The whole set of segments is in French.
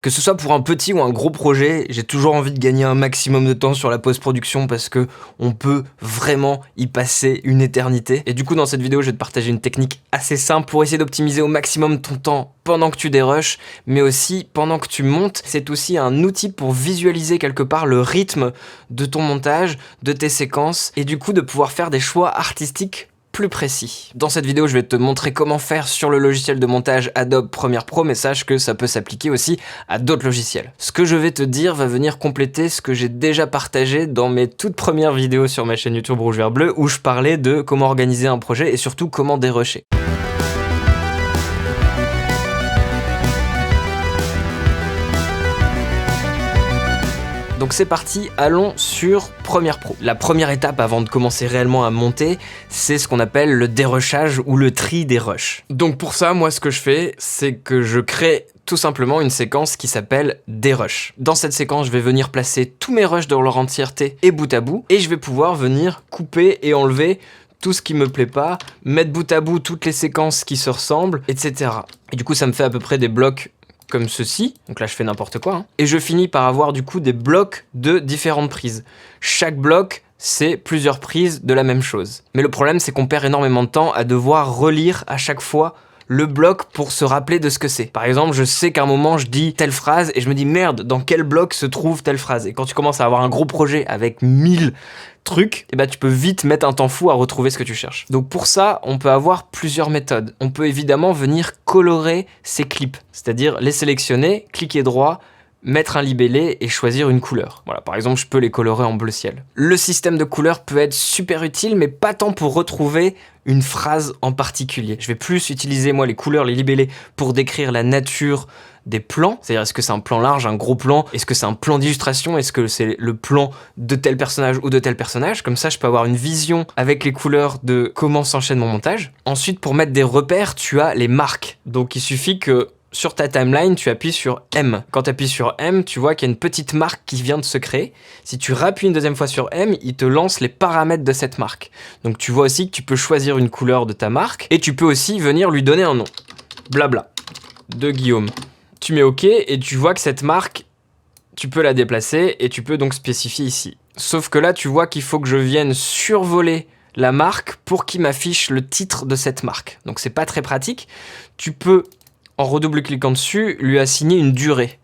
Que ce soit pour un petit ou un gros projet, j'ai toujours envie de gagner un maximum de temps sur la post-production parce que on peut vraiment y passer une éternité. Et du coup, dans cette vidéo, je vais te partager une technique assez simple pour essayer d'optimiser au maximum ton temps pendant que tu dérushes, mais aussi pendant que tu montes. C'est aussi un outil pour visualiser quelque part le rythme de ton montage, de tes séquences, et du coup de pouvoir faire des choix artistiques plus précis. Dans cette vidéo, je vais te montrer comment faire sur le logiciel de montage Adobe Premiere Pro, mais sache que ça peut s'appliquer aussi à d'autres logiciels. Ce que je vais te dire va venir compléter ce que j'ai déjà partagé dans mes toutes premières vidéos sur ma chaîne YouTube Rouge Vert Bleu, où je parlais de comment organiser un projet et surtout comment dérusher. Donc c'est parti, allons sur Premiere Pro. La première étape avant de commencer réellement à monter, c'est ce qu'on appelle le dérushage ou le tri des rushs. Donc pour ça, moi ce que je fais, c'est que je crée tout simplement une séquence qui s'appelle dérush. Dans cette séquence, je vais venir placer tous mes rushs dans leur entièreté et bout à bout, et je vais pouvoir venir couper et enlever tout ce qui me plaît pas, mettre bout à bout toutes les séquences qui se ressemblent, etc. Et du coup, ça me fait à peu près des blocs comme ceci, donc là je fais n'importe quoi, hein. Et je finis par avoir du coup des blocs de différentes prises. Chaque bloc, c'est plusieurs prises de la même chose. Mais le problème, c'est qu'on perd énormément de temps à devoir relire à chaque fois le bloc pour se rappeler de ce que c'est. Par exemple, je sais qu'à un moment, je dis telle phrase et je me dis merde, dans quel bloc se trouve telle phrase? Et quand tu commences à avoir un gros projet avec 1000 trucs, et bah tu peux vite mettre un temps fou à retrouver ce que tu cherches. Donc pour ça, on peut avoir plusieurs méthodes. On peut évidemment venir colorer ces clips, c'est-à-dire les sélectionner, cliquer droit, mettre un libellé et choisir une couleur. Voilà, par exemple, je peux les colorer en bleu ciel. Le système de couleurs peut être super utile, mais pas tant pour retrouver une phrase en particulier. Je vais plus utiliser, moi, les couleurs, les libellés, pour décrire la nature des plans, c'est-à-dire est-ce que c'est un plan large, un gros plan, est-ce que c'est un plan d'illustration, est-ce que c'est le plan de tel personnage ou de tel personnage, comme ça je peux avoir une vision avec les couleurs de comment s'enchaîne mon montage. Ensuite, pour mettre des repères, tu as les marques, donc il suffit que sur ta timeline, tu appuies sur M. Quand tu appuies sur M, tu vois qu'il y a une petite marque qui vient de se créer. Si tu rappuies une deuxième fois sur M, il te lance les paramètres de cette marque. Donc tu vois aussi que tu peux choisir une couleur de ta marque et tu peux aussi venir lui donner un nom. Blabla, de Guillaume. Tu mets OK et tu vois que cette marque, tu peux la déplacer et tu peux donc spécifier ici. Sauf que là, tu vois qu'il faut que je vienne survoler la marque pour qu'il m'affiche le titre de cette marque. Donc c'est pas très pratique. Tu peux, en redouble-cliquant dessus, lui assigner une durée.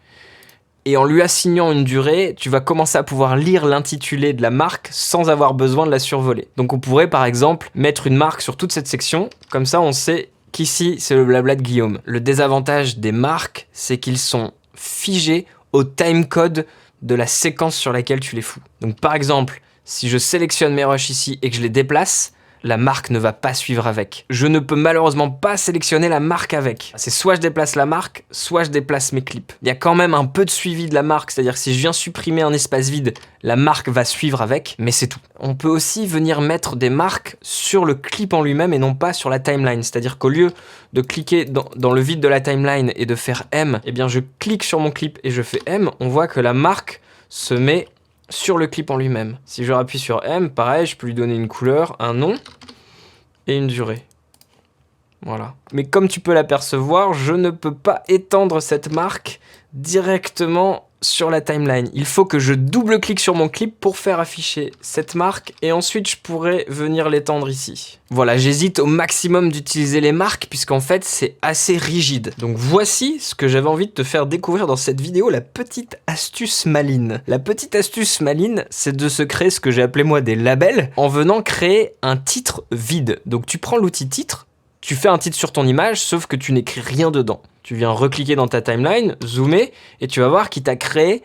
Et en lui assignant une durée, tu vas commencer à pouvoir lire l'intitulé de la marque sans avoir besoin de la survoler. Donc on pourrait par exemple mettre une marque sur toute cette section, comme ça on sait qu'ici c'est le blabla de Guillaume. Le désavantage des marques, c'est qu'ils sont figés au timecode de la séquence sur laquelle tu les fous. Donc par exemple, si je sélectionne mes rushs ici et que je les déplace, la marque ne va pas suivre avec. Je ne peux malheureusement pas sélectionner la marque avec. C'est soit je déplace la marque, soit je déplace mes clips. Il y a quand même un peu de suivi de la marque, c'est-à-dire que si je viens supprimer un espace vide, la marque va suivre avec, mais c'est tout. On peut aussi venir mettre des marques sur le clip en lui-même et non pas sur la timeline. C'est-à-dire qu'au lieu de cliquer dans le vide de la timeline et de faire M, eh bien je clique sur mon clip et je fais M, on voit que la marque se met sur le clip en lui-même. Si je rappuie sur M, pareil, je peux lui donner une couleur, un nom et une durée. Voilà. Mais comme tu peux l'apercevoir, je ne peux pas étendre cette marque directement sur la timeline. Il faut que je double-clique sur mon clip pour faire afficher cette marque et ensuite je pourrais venir l'étendre ici. Voilà, j'hésite au maximum d'utiliser les marques puisqu'en fait c'est assez rigide. Donc voici ce que j'avais envie de te faire découvrir dans cette vidéo, la petite astuce maline. La petite astuce maline, c'est de se créer ce que j'ai appelé moi des labels en venant créer un titre vide. Donc tu prends l'outil titre, tu fais un titre sur ton image, sauf que tu n'écris rien dedans. Tu viens recliquer dans ta timeline, zoomer, et tu vas voir qu'il t'a créé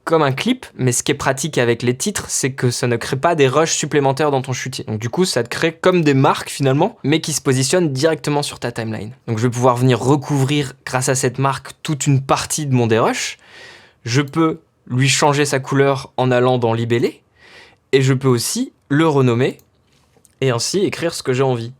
comme un clip, mais ce qui est pratique avec les titres, c'est que ça ne crée pas des rushs supplémentaires dans ton chutier. Donc du coup, ça te crée comme des marques finalement, mais qui se positionnent directement sur ta timeline. Donc je vais pouvoir venir recouvrir, grâce à cette marque, toute une partie de mon dérush. Je peux lui changer sa couleur en allant dans libellé, et je peux aussi le renommer, et ainsi écrire ce que j'ai envie.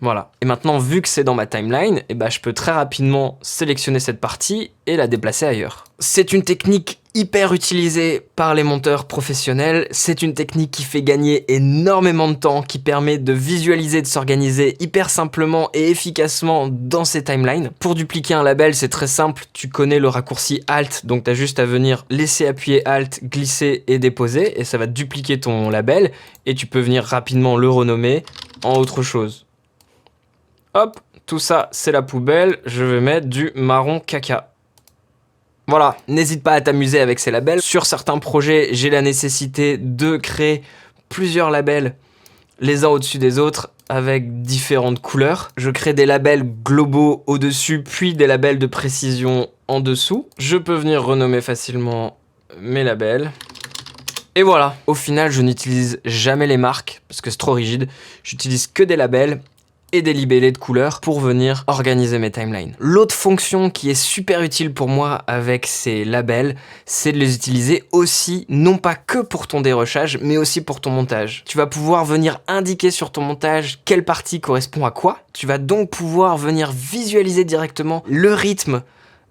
Voilà. Et maintenant, vu que c'est dans ma timeline, eh ben, je peux très rapidement sélectionner cette partie et la déplacer ailleurs. C'est une technique hyper utilisée par les monteurs professionnels. C'est une technique qui fait gagner énormément de temps, qui permet de visualiser, de s'organiser hyper simplement et efficacement dans ses timelines. Pour dupliquer un label, c'est très simple, tu connais le raccourci Alt, donc tu as juste à venir laisser appuyer Alt, glisser et déposer, et ça va dupliquer ton label, et tu peux venir rapidement le renommer en autre chose. Hop, tout ça c'est la poubelle, je vais mettre du marron caca. Voilà, n'hésite pas à t'amuser avec ces labels. Sur certains projets, j'ai la nécessité de créer plusieurs labels, les uns au-dessus des autres, avec différentes couleurs. Je crée des labels globaux au-dessus, puis des labels de précision en dessous. Je peux venir renommer facilement mes labels. Et voilà, au final, je n'utilise jamais les marques, parce que c'est trop rigide. J'utilise que des labels et des libellés de couleurs pour venir organiser mes timelines. L'autre fonction qui est super utile pour moi avec ces labels, c'est de les utiliser aussi, non pas que pour ton dérochage, mais aussi pour ton montage. Tu vas pouvoir venir indiquer sur ton montage quelle partie correspond à quoi. Tu vas donc pouvoir venir visualiser directement le rythme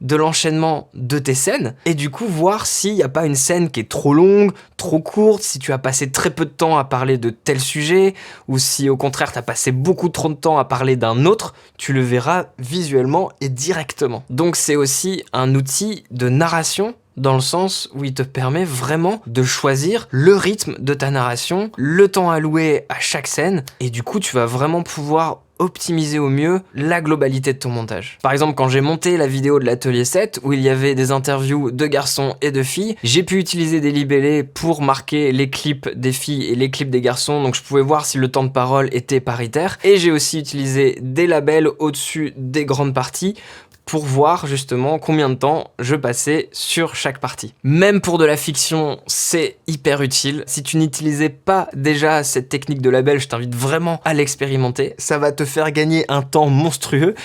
de l'enchaînement de tes scènes et du coup voir s'il n'y a pas une scène qui est trop longue, trop courte, si tu as passé très peu de temps à parler de tel sujet ou si au contraire tu as passé beaucoup trop de temps à parler d'un autre, tu le verras visuellement et directement. Donc c'est aussi un outil de narration dans le sens où il te permet vraiment de choisir le rythme de ta narration, le temps alloué à chaque scène et du coup tu vas vraiment pouvoir optimiser au mieux la globalité de ton montage. Par exemple, quand j'ai monté la vidéo de l'atelier 7 où il y avait des interviews de garçons et de filles, j'ai pu utiliser des libellés pour marquer les clips des filles et les clips des garçons, donc je pouvais voir si le temps de parole était paritaire, et j'ai aussi utilisé des labels au-dessus des grandes parties pour voir justement combien de temps je passais sur chaque partie. Même pour de la fiction, c'est hyper utile. Si tu n'utilisais pas déjà cette technique de label, je t'invite vraiment à l'expérimenter. Ça va te faire gagner un temps monstrueux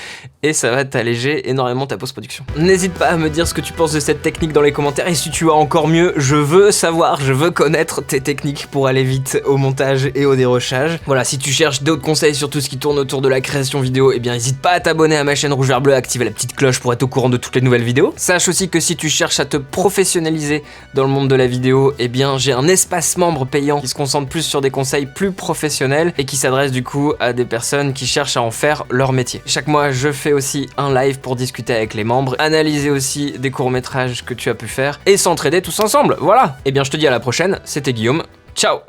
et ça va t'alléger énormément ta post-production. N'hésite pas à me dire ce que tu penses de cette technique dans les commentaires et si tu as encore mieux, je veux savoir, je veux connaître tes techniques pour aller vite au montage et au dérochage. Voilà, si tu cherches d'autres conseils sur tout ce qui tourne autour de la création vidéo, eh bien n'hésite pas à t'abonner à ma chaîne rouge vert bleu, à activer la petite cloche pour être au courant de toutes les nouvelles vidéos. Sache aussi que si tu cherches à te professionnaliser dans le monde de la vidéo, eh bien j'ai un espace membre payant qui se concentre plus sur des conseils plus professionnels et qui s'adresse du coup à des personnes qui cherchent à en faire leur métier. Chaque mois, je fais aussi un live pour discuter avec les membres, analyser aussi des courts-métrages que tu as pu faire et s'entraider tous ensemble. Voilà. Eh bien je te dis à la prochaine, c'était Guillaume. Ciao.